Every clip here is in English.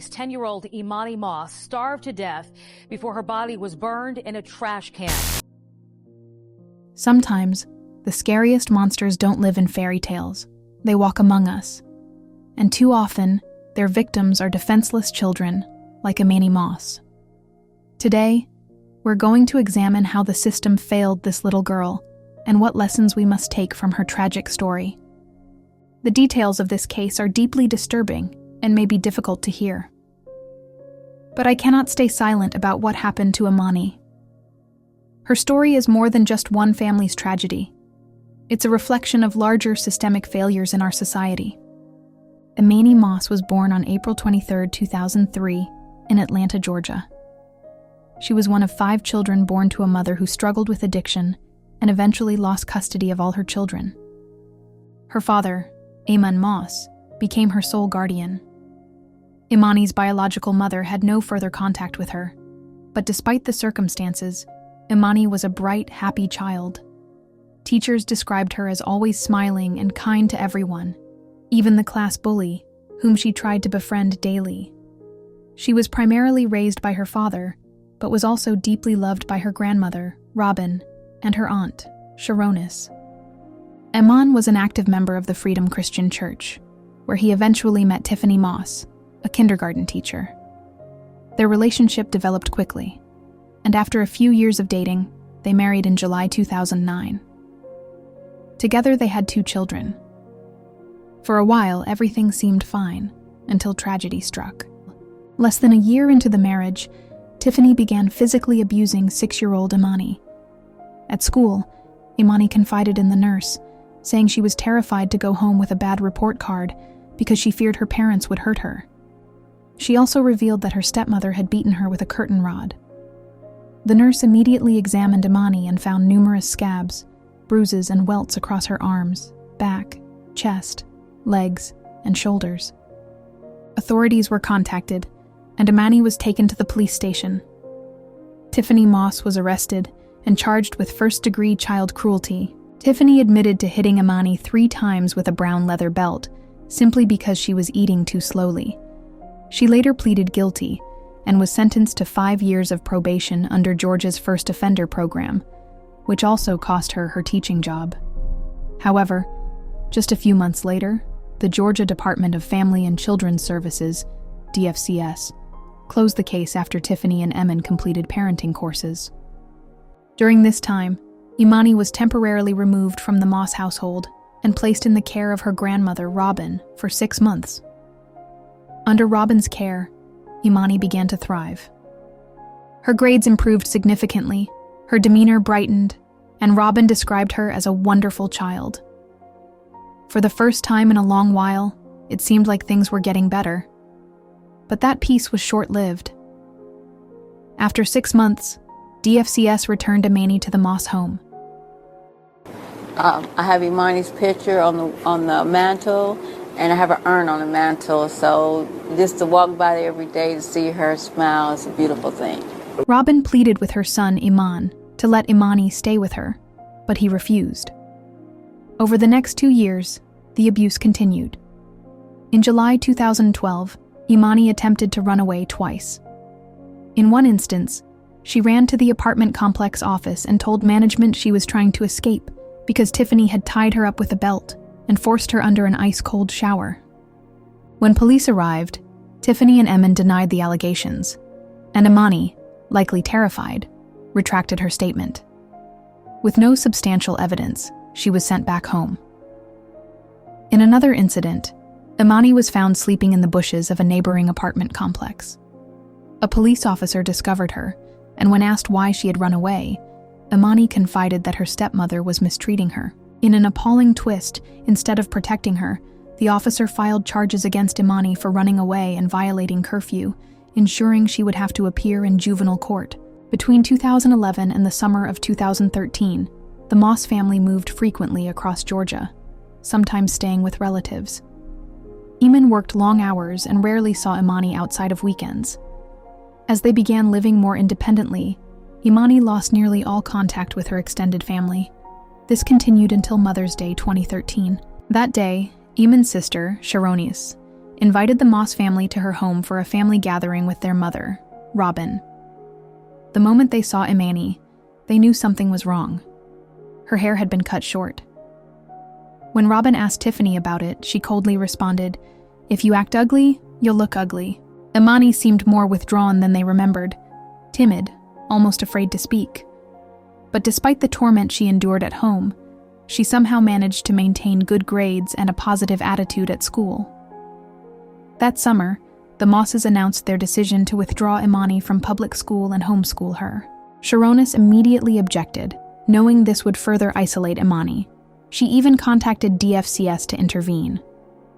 10-year-old Emani Moss starved to death before her body was burned in a trash can. Sometimes, the scariest monsters don't live in fairy tales. They walk among us. And too often, their victims are defenseless children, like Emani Moss. Today, we're going to examine how the system failed this little girl and what lessons we must take from her tragic story. The details of this case are deeply disturbing and may be difficult to hear. But I cannot stay silent about what happened to Emani. Her story is more than just one family's tragedy. It's a reflection of larger systemic failures in our society. Emani Moss was born on April 23, 2003, in Atlanta, Georgia. She was one of 5 children born to a mother who struggled with addiction and eventually lost custody of all her children. Her father, Emani Moss, became her sole guardian. Emani's biological mother had no further contact with her, but despite the circumstances, Emani was a bright, happy child. Teachers described her as always smiling and kind to everyone, even the class bully, whom she tried to befriend daily. She was primarily raised by her father, but was also deeply loved by her grandmother, Robin, and her aunt, Sharonis. Emani was an active member of the Freedom Christian Church, where he eventually met Tiffany Moss, a kindergarten teacher. Their relationship developed quickly, and after a few years of dating, they married in July 2009. Together they had 2 children. For a while, everything seemed fine, until tragedy struck. Less than a year into the marriage, Tiffany began physically abusing 6-year-old Emani. At school, Emani confided in the nurse, saying she was terrified to go home with a bad report card because she feared her parents would hurt her. She also revealed that her stepmother had beaten her with a curtain rod. The nurse immediately examined Emani and found numerous scabs, bruises, and welts across her arms, back, chest, legs, and shoulders. Authorities were contacted, and Emani was taken to the police station. Tiffany Moss was arrested and charged with first-degree child cruelty. Tiffany admitted to hitting Emani 3 times with a brown leather belt, simply because she was eating too slowly. She later pleaded guilty and was sentenced to 5 years of probation under Georgia's first offender program, which also cost her her teaching job. However, just a few months later, the Georgia Department of Family and Children's Services, DFCS, closed the case after Tiffany and Emani completed parenting courses. During this time, Emani was temporarily removed from the Moss household and placed in the care of her grandmother, Robin, for 6 months. Under Robin's care, Emani began to thrive. Her grades improved significantly, her demeanor brightened, and Robin described her as a wonderful child. For the first time in a long while, it seemed like things were getting better. But that peace was short-lived. After 6 months, DFCS returned Emani to the Moss home. I have Emani's picture on the mantle, and I have an urn on the mantle, so just to walk by there every day to see her smile is a beautiful thing. Robin pleaded with her son, Iman, to let Emani stay with her, but he refused. Over the next 2 years, the abuse continued. In July 2012, Emani attempted to run away twice. In one instance, she ran to the apartment complex office and told management she was trying to escape because Tiffany had tied her up with a belt and forced her under an ice-cold shower. When police arrived, Tiffany and Emani denied the allegations, and Emani, likely terrified, retracted her statement. With no substantial evidence, she was sent back home. In another incident, Emani was found sleeping in the bushes of a neighboring apartment complex. A police officer discovered her, and when asked why she had run away, Emani confided that her stepmother was mistreating her. In an appalling twist, instead of protecting her, the officer filed charges against Emani for running away and violating curfew, ensuring she would have to appear in juvenile court. Between 2011 and the summer of 2013, the Moss family moved frequently across Georgia, sometimes staying with relatives. Emani worked long hours and rarely saw Emani outside of weekends. As they began living more independently, Emani lost nearly all contact with her extended family. This continued until Mother's Day 2013. That day, Emani's sister, Sharonis, invited the Moss family to her home for a family gathering with their mother, Robin. The moment they saw Emani, they knew something was wrong. Her hair had been cut short. When Robin asked Tiffany about it, she coldly responded, "If you act ugly, you'll look ugly." Emani seemed more withdrawn than they remembered, timid, almost afraid to speak. But despite the torment she endured at home, she somehow managed to maintain good grades and a positive attitude at school. That summer, the Mosses announced their decision to withdraw Emani from public school and homeschool her. Sharonis immediately objected, knowing this would further isolate Emani. She even contacted DFCS to intervene.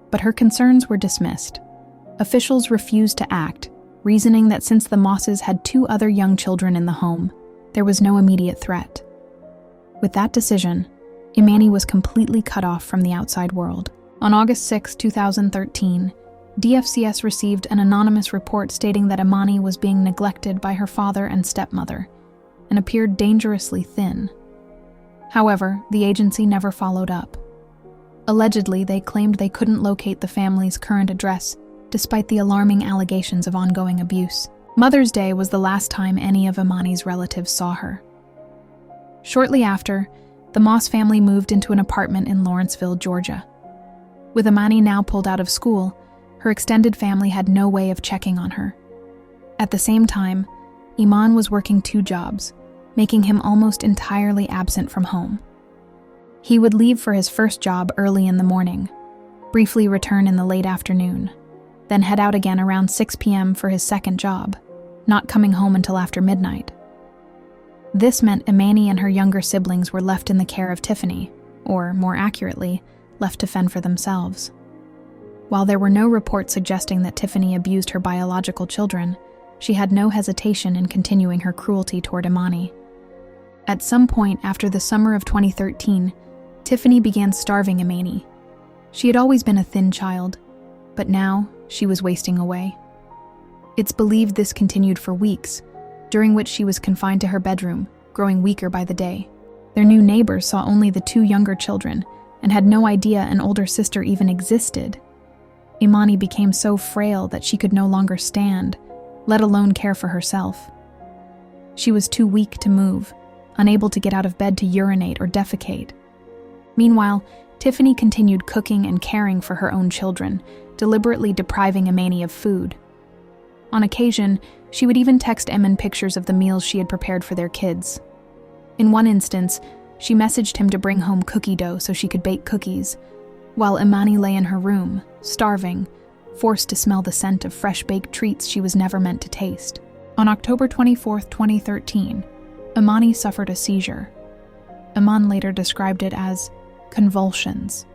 But her concerns were dismissed. Officials refused to act, reasoning that since the Mosses had 2 other young children in the home, there was no immediate threat. With that decision, Emani was completely cut off from the outside world. On August 6, 2013, DFCS received an anonymous report stating that Emani was being neglected by her father and stepmother and appeared dangerously thin. However, the agency never followed up. Allegedly, they claimed they couldn't locate the family's current address despite the alarming allegations of ongoing abuse. Mother's Day was the last time any of Emani's relatives saw her. Shortly after, the Moss family moved into an apartment in Lawrenceville, Georgia. With Emani now pulled out of school, her extended family had no way of checking on her. At the same time, Iman was working 2 jobs, making him almost entirely absent from home. He would leave for his first job early in the morning, briefly return in the late afternoon, then head out again around 6 p.m. for his second job, not coming home until after midnight. This meant Emani and her younger siblings were left in the care of Tiffany, or more accurately, left to fend for themselves. While there were no reports suggesting that Tiffany abused her biological children, she had no hesitation in continuing her cruelty toward Emani. At some point after the summer of 2013, Tiffany began starving Emani. She had always been a thin child, but now she was wasting away. It's believed this continued for weeks, during which she was confined to her bedroom, growing weaker by the day. Their new neighbors saw only the 2 younger children and had no idea an older sister even existed. Emani became so frail that she could no longer stand, let alone care for herself. She was too weak to move, unable to get out of bed to urinate or defecate. Meanwhile, Tiffany continued cooking and caring for her own children, deliberately depriving Emani of food. On occasion, she would even text Emin pictures of the meals she had prepared for their kids. In one instance, she messaged him to bring home cookie dough so she could bake cookies, while Emani lay in her room, starving, forced to smell the scent of fresh-baked treats she was never meant to taste. On October 24, 2013, Emani suffered a seizure. Eman later described it as convulsions.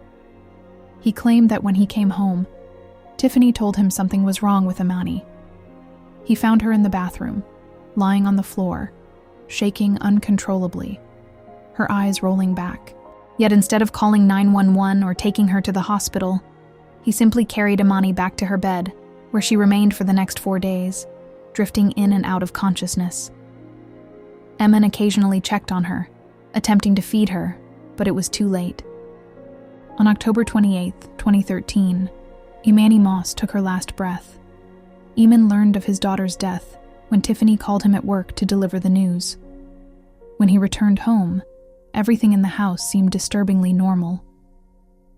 He claimed that when he came home, Tiffany told him something was wrong with Emani. He found her in the bathroom, lying on the floor, shaking uncontrollably, her eyes rolling back. Yet instead of calling 911 or taking her to the hospital, he simply carried Emani back to her bed, where she remained for the next 4 days, drifting in and out of consciousness. Emin occasionally checked on her, attempting to feed her, but it was too late. On October 28, 2013, Emani Moss took her last breath. Eamon learned of his daughter's death when Tiffany called him at work to deliver the news. When he returned home, everything in the house seemed disturbingly normal.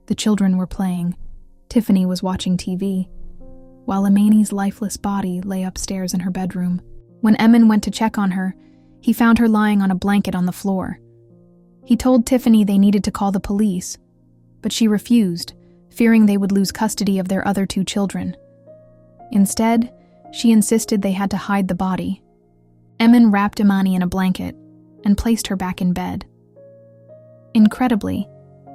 The children were playing. Tiffany was watching TV, while Emani's lifeless body lay upstairs in her bedroom. When Emin went to check on her, he found her lying on a blanket on the floor. He told Tiffany they needed to call the police, but she refused, fearing they would lose custody of their other 2 children. Instead, she insisted they had to hide the body. Emin wrapped Emani in a blanket and placed her back in bed. Incredibly,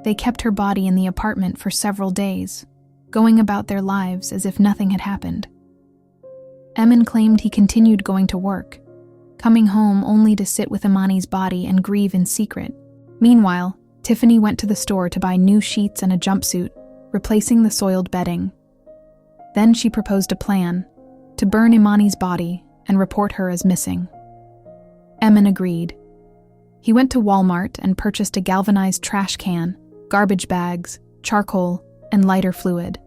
they kept her body in the apartment for several days, going about their lives as if nothing had happened. Emin claimed he continued going to work, coming home only to sit with Emani's body and grieve in secret. Meanwhile, Tiffany went to the store to buy new sheets and a jumpsuit, replacing the soiled bedding. Then she proposed a plan to burn Emani's body and report her as missing. Emin agreed. He went to Walmart and purchased a galvanized trash can, garbage bags, charcoal, and lighter fluid.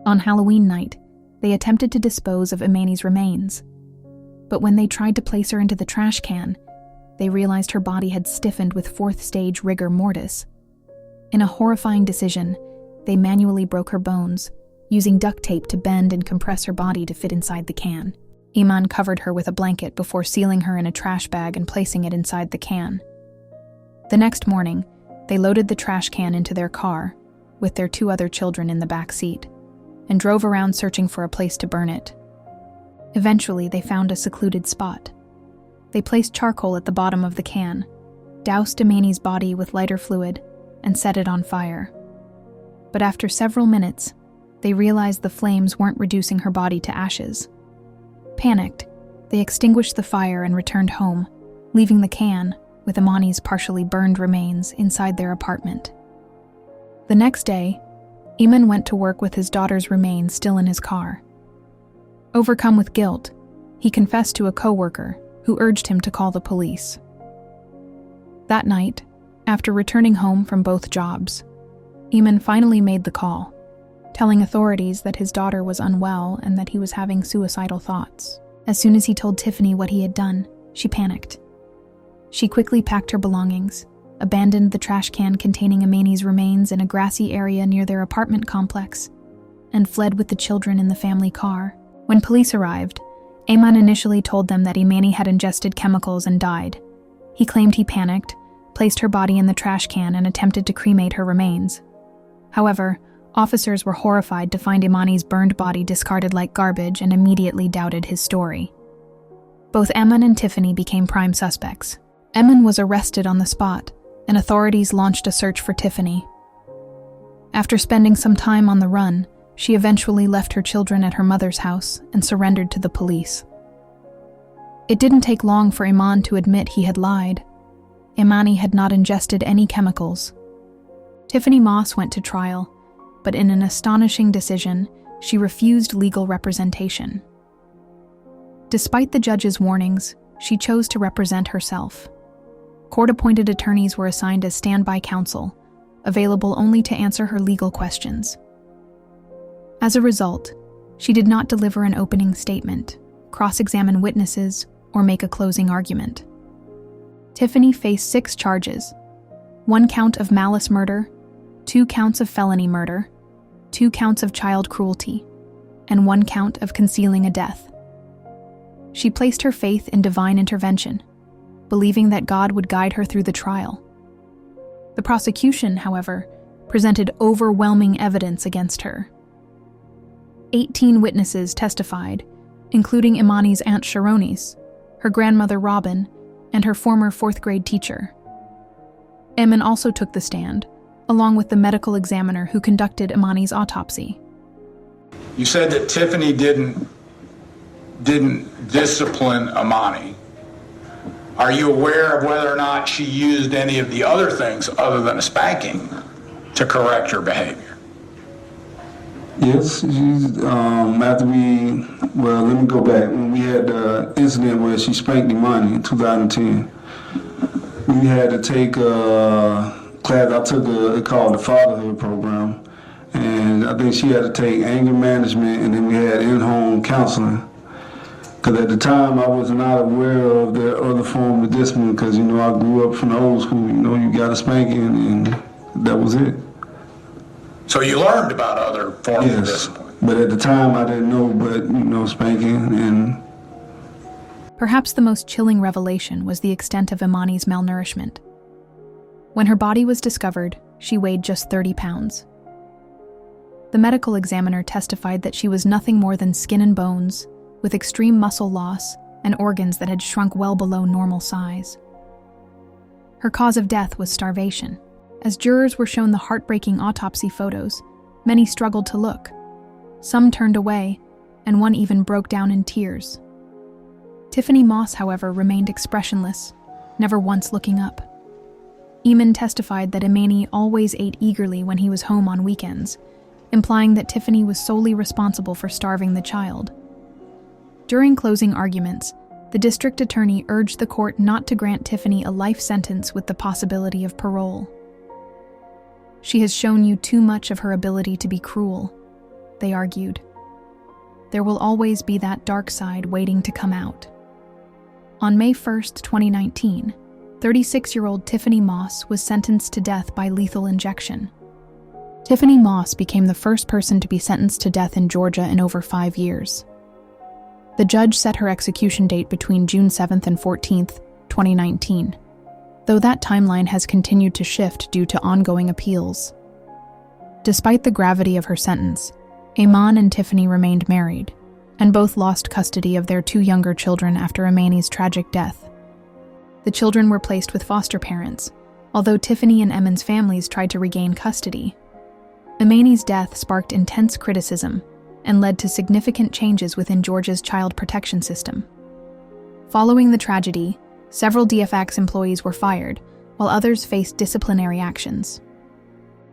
On Halloween night, they attempted to dispose of Emani's remains. But when they tried to place her into the trash can, they realized her body had stiffened with fourth-stage rigor mortis. In a horrifying decision, they manually broke her bones, using duct tape to bend and compress her body to fit inside the can. Eman covered her with a blanket before sealing her in a trash bag and placing it inside the can. The next morning, they loaded the trash can into their car, with their 2 other children in the back seat, and drove around searching for a place to burn it. Eventually, they found a secluded spot. They placed charcoal at the bottom of the can, doused Emani's body with lighter fluid, and set it on fire. But after several minutes, they realized the flames weren't reducing her body to ashes. Panicked, they extinguished the fire and returned home, leaving the can, with Emani's partially burned remains, inside their apartment. The next day, Eman went to work with his daughter's remains still in his car. Overcome with guilt, he confessed to a coworker who urged him to call the police. That night, after returning home from both jobs, Eman finally made the call, telling authorities that his daughter was unwell and that he was having suicidal thoughts. As soon as he told Tiffany what he had done, she panicked. She quickly packed her belongings, abandoned the trash can containing Emani's remains in a grassy area near their apartment complex, and fled with the children in the family car. When police arrived, Eman initially told them that Emani had ingested chemicals and died. He claimed he panicked, placed her body in the trash can, and attempted to cremate her remains. However, officers were horrified to find Emani's burned body discarded like garbage and immediately doubted his story. Both Eman and Tiffany became prime suspects. Eman was arrested on the spot, and authorities launched a search for Tiffany. After spending some time on the run, she eventually left her children at her mother's house and surrendered to the police. It didn't take long for Eman to admit he had lied. Emani had not ingested any chemicals. Tiffany Moss went to trial, but in an astonishing decision, she refused legal representation. Despite the judge's warnings, she chose to represent herself. Court-appointed attorneys were assigned as standby counsel, available only to answer her legal questions. As a result, she did not deliver an opening statement, cross-examine witnesses, or make a closing argument. Tiffany faced 6 charges: 1 count of malice murder, 2 counts of felony murder, 2 counts of child cruelty, and 1 count of concealing a death. She placed her faith in divine intervention, believing that God would guide her through the trial. The prosecution, however, presented overwhelming evidence against her. 18 witnesses testified, including Emani's aunt Sharonis, her grandmother Robin, and her former 4th-grade teacher. Eman also took the stand, along with the medical examiner who conducted Emani's autopsy. You said that Tiffany didn't discipline Emani. Are you aware of whether or not she used any of the other things other than a spanking to correct her behavior? Yes, after let me go back. When we had the incident where she spanked Emani in 2010, we had to take a class. I took it called the Fatherhood Program, and I think she had to take anger management, and then we had in-home counseling. Because at the time, I was not aware of the other form of discipline, because, I grew up from the old school. You got a spanking, and that was it. So you learned about other forms of Yes, discipline? but at the time, I didn't know, but, spanking and... Perhaps the most chilling revelation was the extent of Emani's malnourishment. When her body was discovered, she weighed just 30 pounds. The medical examiner testified that she was nothing more than skin and bones, with extreme muscle loss and organs that had shrunk well below normal size. Her cause of death was starvation. As jurors were shown the heartbreaking autopsy photos, many struggled to look. Some turned away, and one even broke down in tears. Tiffany Moss, however, remained expressionless, never once looking up. Eman testified that Emani always ate eagerly when he was home on weekends, implying that Tiffany was solely responsible for starving the child. During closing arguments, the district attorney urged the court not to grant Tiffany a life sentence with the possibility of parole. She has shown you too much of her ability to be cruel. they argued. There will always be that dark side waiting to come out. On May 1, 2019, 36-year-old Tiffany Moss was sentenced to death by lethal injection. Tiffany Moss became the first person to be sentenced to death in Georgia in over 5 years. The judge set her execution date between June 7th and 14th, 2019, though that timeline has continued to shift due to ongoing appeals. Despite the gravity of her sentence, Emani and Tiffany remained married, and both lost custody of their 2 younger children after Emani's tragic death. The children were placed with foster parents, although Tiffany and Emani's families tried to regain custody. Emani's death sparked intense criticism and led to significant changes within Georgia's child protection system. Following the tragedy, several DFACS employees were fired, while others faced disciplinary actions.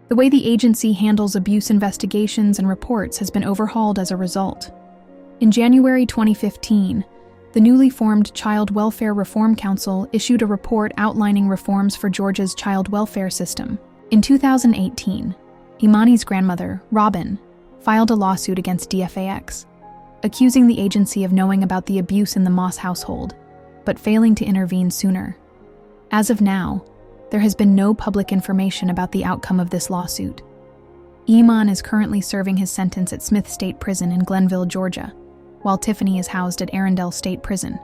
The way the agency handles abuse investigations and reports has been overhauled as a result. In January 2015, the newly formed Child Welfare Reform Council issued a report outlining reforms for Georgia's child welfare system. In 2018, Emani's grandmother, Robin, filed a lawsuit against DFAX, accusing the agency of knowing about the abuse in the Moss household, but failing to intervene sooner. As of now, there has been no public information about the outcome of this lawsuit. Emani is currently serving his sentence at Smith State Prison in Glenville, Georgia, while Tiffany is housed at Arundel State Prison,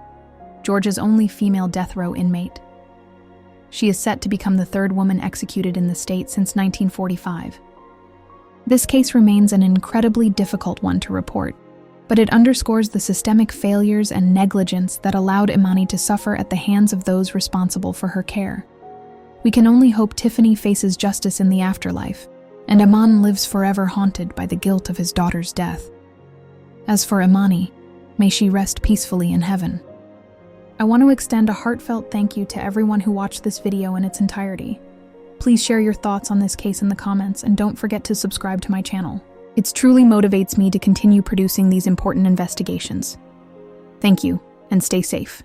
Georgia's only female death row inmate. She is set to become the 3rd woman executed in the state since 1945. This case remains an incredibly difficult one to report, but it underscores the systemic failures and negligence that allowed Emani to suffer at the hands of those responsible for her care. We can only hope Tiffany faces justice in the afterlife, and Emani lives forever haunted by the guilt of his daughter's death. As for Emani, may she rest peacefully in heaven. I want to extend a heartfelt thank you to everyone who watched this video in its entirety. Please share your thoughts on this case in the comments, and don't forget to subscribe to my channel. It truly motivates me to continue producing these important investigations. Thank you, and stay safe.